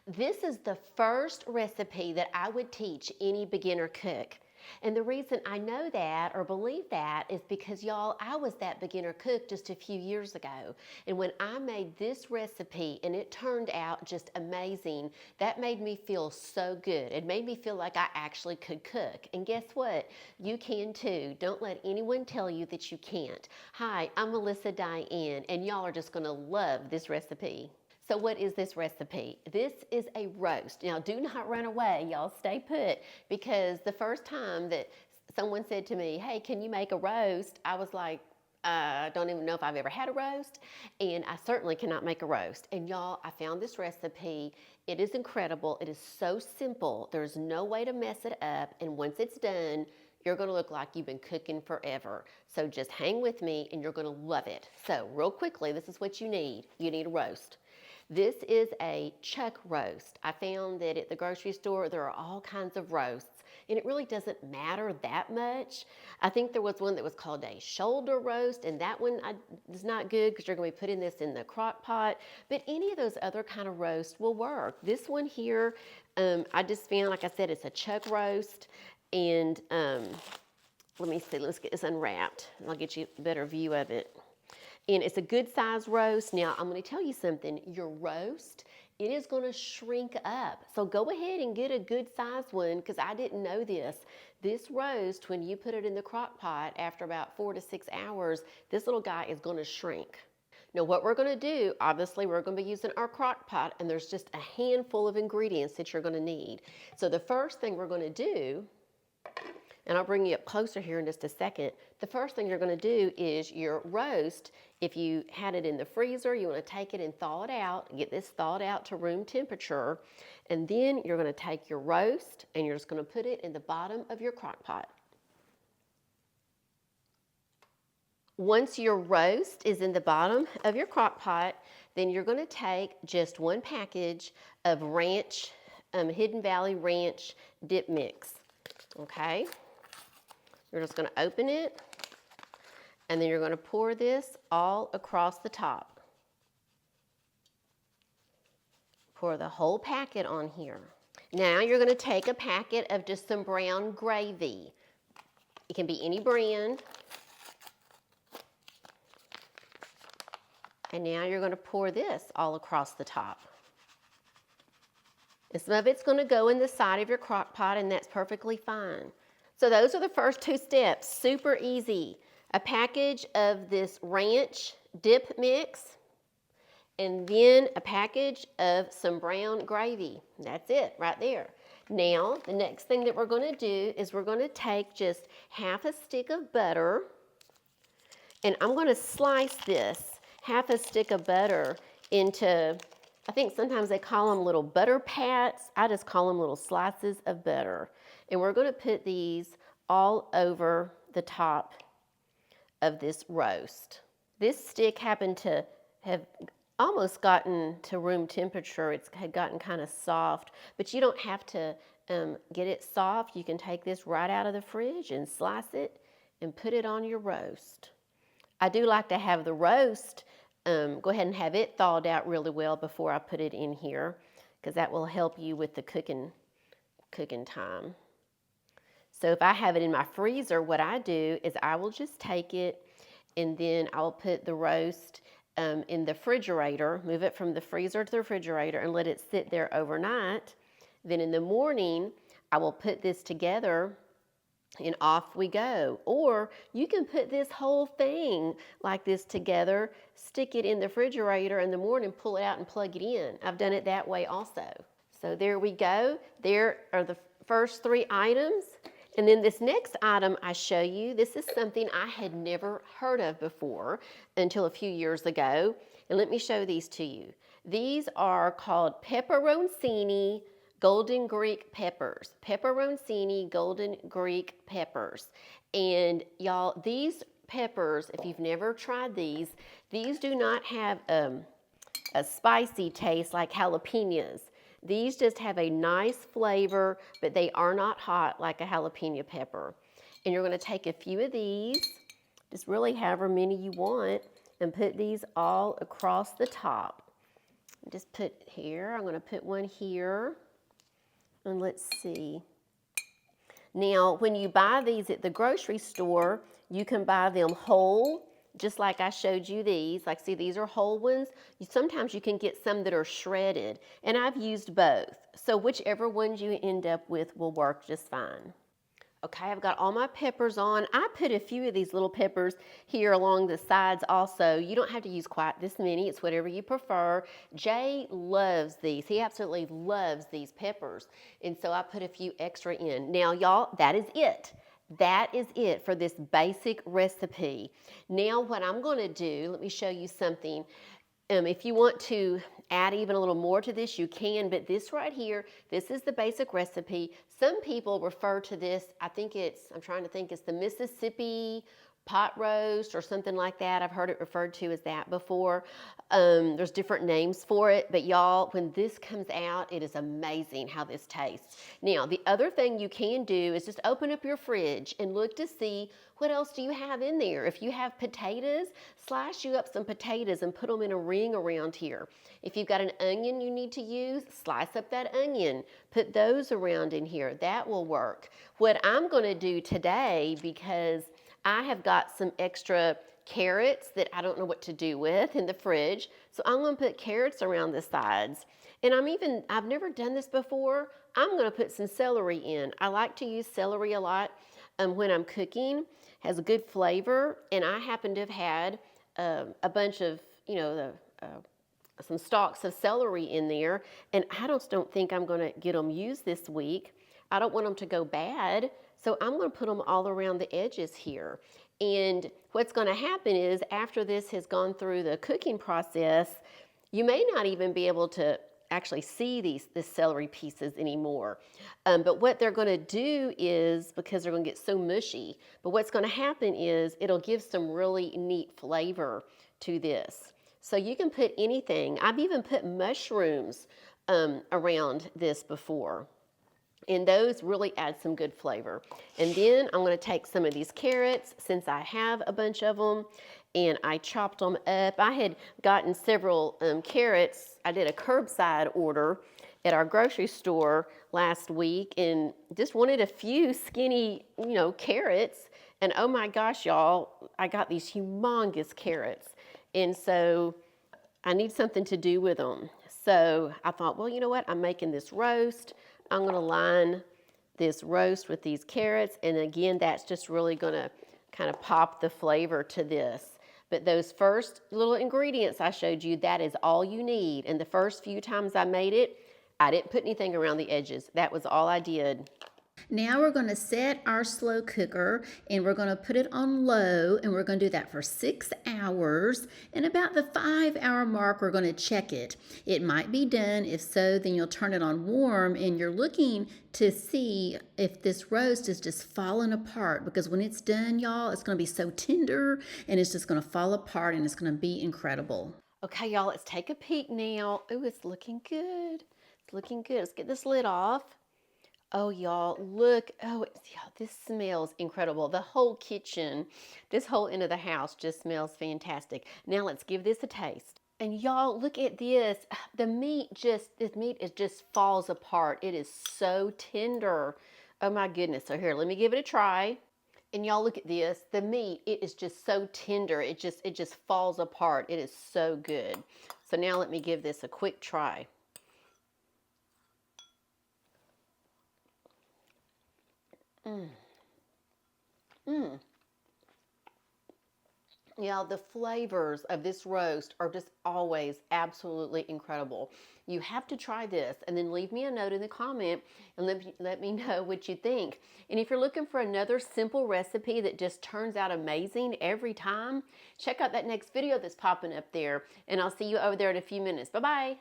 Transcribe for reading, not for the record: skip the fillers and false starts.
This is the first recipe that I would teach any beginner cook. And the reason I know that or believe that is because y'all, I was that beginner cook just a few years ago. And when I made this recipe and it turned out just amazing, that made me feel so good. It made me feel like I actually could cook. And guess what? You can too. Don't let anyone tell you that you can't. Hi, I'm Melissa Diane, and y'all are just gonna love this recipe. So what is this recipe? This is a roast. Now do not run away, y'all stay put, because the first time that someone said to me, hey, can you make a roast? I was like, I don't even know if I've ever had a roast, and I certainly cannot make a roast. And y'all, I found this recipe. It is incredible. It is so simple. There's no way to mess it up, and once it's done, you're gonna look like you've been cooking forever. So just hang with me and you're gonna love it. So real quickly, this is what you need. You need a roast. This is a chuck roast. I found that at the grocery store there are all kinds of roasts, and it really doesn't matter that much. I think there was one that was called a shoulder roast, and that one is not good because you're going to be putting this in the crock pot, but any of those other kind of roasts will work. This one here, I just found, like I said, it's a chuck roast, and let me see, let's get this unwrapped, and I'll get you a better view of it. And it's a good size roast. Now, I'm gonna tell you something, your roast, it is gonna shrink up. So go ahead and get a good size one, because I didn't know this. This roast, when you put it in the crock pot after about 4 to 6 hours, this little guy is gonna shrink. Now what we're gonna do, obviously we're gonna be using our crock pot, and there's just a handful of ingredients that you're gonna need. So the first thing we're gonna do, and I'll bring you up closer here in just a second. The first thing you're gonna do is your roast, if you had it in the freezer, you wanna take it and thaw it out, get this thawed out to room temperature, and then you're gonna take your roast and you're just gonna put it in the bottom of your crock pot. Once your roast is in the bottom of your crock pot, then you're gonna take just one package of ranch, Hidden Valley Ranch dip mix, okay? You're just gonna open it, and then you're gonna pour this all across the top. Pour the whole packet on here. Now you're gonna take a packet of just some brown gravy. It can be any brand. And now you're gonna pour this all across the top. And some of it's gonna go in the side of your crock pot, and that's perfectly fine. So those are the first two steps, super easy. A package of this ranch dip mix, and then a package of some brown gravy. That's it right there. Now, the next thing that we're gonna do is we're gonna take just half a stick of butter, and I'm gonna slice this half a stick of butter into, I think sometimes they call them little butter pats. I just call them little slices of butter. And we're gonna put these all over the top of this roast. This stick happened to have almost gotten to room temperature. It had gotten kind of soft, but you don't have to get it soft. You can take this right out of the fridge and slice it and put it on your roast. I do like to have the roast, go ahead and have it thawed out really well before I put it in here, because that will help you with the cooking time. So if I have it in my freezer, what I do is I will just take it and then I'll put the roast in the refrigerator, move it from the freezer to the refrigerator and let it sit there overnight. Then in the morning, I will put this together and off we go. Or you can put this whole thing like this together, stick it in the refrigerator in the morning, pull it out and plug it in. I've done it that way also. So there we go. There are the first three items. And then this next item I show you, this is something I had never heard of before until a few years ago. And let me show these to you. These are called pepperoncini golden Greek peppers. Pepperoncini golden Greek peppers. And y'all, these peppers, if you've never tried these do not have a spicy taste like jalapenos. These just have a nice flavor, but they are not hot like a jalapeno pepper. And you're gonna take a few of these, just really however many you want, and put these all across the top. Just put here, I'm gonna put one here, and let's see. Now, when you buy these at the grocery store, you can buy them whole, just like I showed you these. Like, see, these are whole ones. Sometimes you can get some that are shredded, and I've used both. So whichever ones you end up with will work just fine. Okay, I've got all my peppers on. I put a few of these little peppers here along the sides also. You don't have to use quite this many. It's whatever you prefer. Jay loves these. He absolutely loves these peppers. And so I put a few extra in. Now, y'all, that is it. That is it for this basic recipe. Now, what I'm going to do, let me show you something. If you want to add even a little more to this, you can, but this right here, this is the basic recipe. Some people refer to this, I'm trying to think, it's the Mississippi pot roast or something like that. I've heard it referred to as that before. There's different names for it, but y'all, when this comes out, it is amazing how this tastes. Now, the other thing you can do is just open up your fridge and look to see what else do you have in there. If you have potatoes, slice you up some potatoes and put them in a ring around here. If you've got an onion you need to use, slice up that onion, put those around in here. That will work. What I'm going to do today, because I have got some extra carrots that I don't know what to do with in the fridge, so I'm going to put carrots around the sides. And I've never done this before. I'm going to put some celery in. I like to use celery a lot when I'm cooking. Has a good flavor, and I happen to have had a bunch of, some stalks of celery in there, and I just don't think I'm going to get them used this week. I don't want them to go bad, so I'm going to put them all around the edges here. And what's going to happen is after this has gone through the cooking process, you may not even be able to actually see the celery pieces anymore. But what they're going to do is, because they're going to get so mushy, but what's going to happen is it'll give some really neat flavor to this. So you can put anything. I've even put mushrooms around this before. And those really add some good flavor. And then I'm going to take some of these carrots, since I have a bunch of them, and I chopped them up. I had gotten several carrots. I did a curbside order at our grocery store last week and just wanted a few skinny, carrots. And oh my gosh, y'all, I got these humongous carrots. And so I need something to do with them. So I thought, well, you know what? I'm making this roast. I'm going to line this roast with these carrots. And again, that's just really going to kind of pop the flavor to this. But those first little ingredients I showed you, that is all you need. And the first few times I made it, I didn't put anything around the edges. That was all I did. Now we're going to set our slow cooker and we're going to put it on low, and we're going to do that for 6 hours. And about the 5-hour mark, we're going to check it. It might be done. If so, then you'll turn it on warm, and you're looking to see if this roast is just falling apart, because when it's done, y'all, it's going to be so tender and it's just going to fall apart, and it's going to be incredible. Okay, y'all, let's take a peek now. Oh, it's looking good. It's looking good. Let's get this lid off. Oh, y'all, look. Oh, this smells incredible. The whole kitchen, this whole end of the house just smells fantastic. Now let's give this a taste. And y'all, look at this. This meat just falls apart. It is so tender. Oh my goodness. So here, let me give it a try. And y'all, look at this. The meat, it is just so tender. It just falls apart. It is so good. So now let me give this a quick try. Yeah, the flavors of this roast are just always absolutely incredible. You have to try this, and then leave me a note in the comment and let me know what you think. And if you're looking for another simple recipe that just turns out amazing every time, check out that next video that's popping up there, and I'll see you over there in a few minutes. Bye-bye.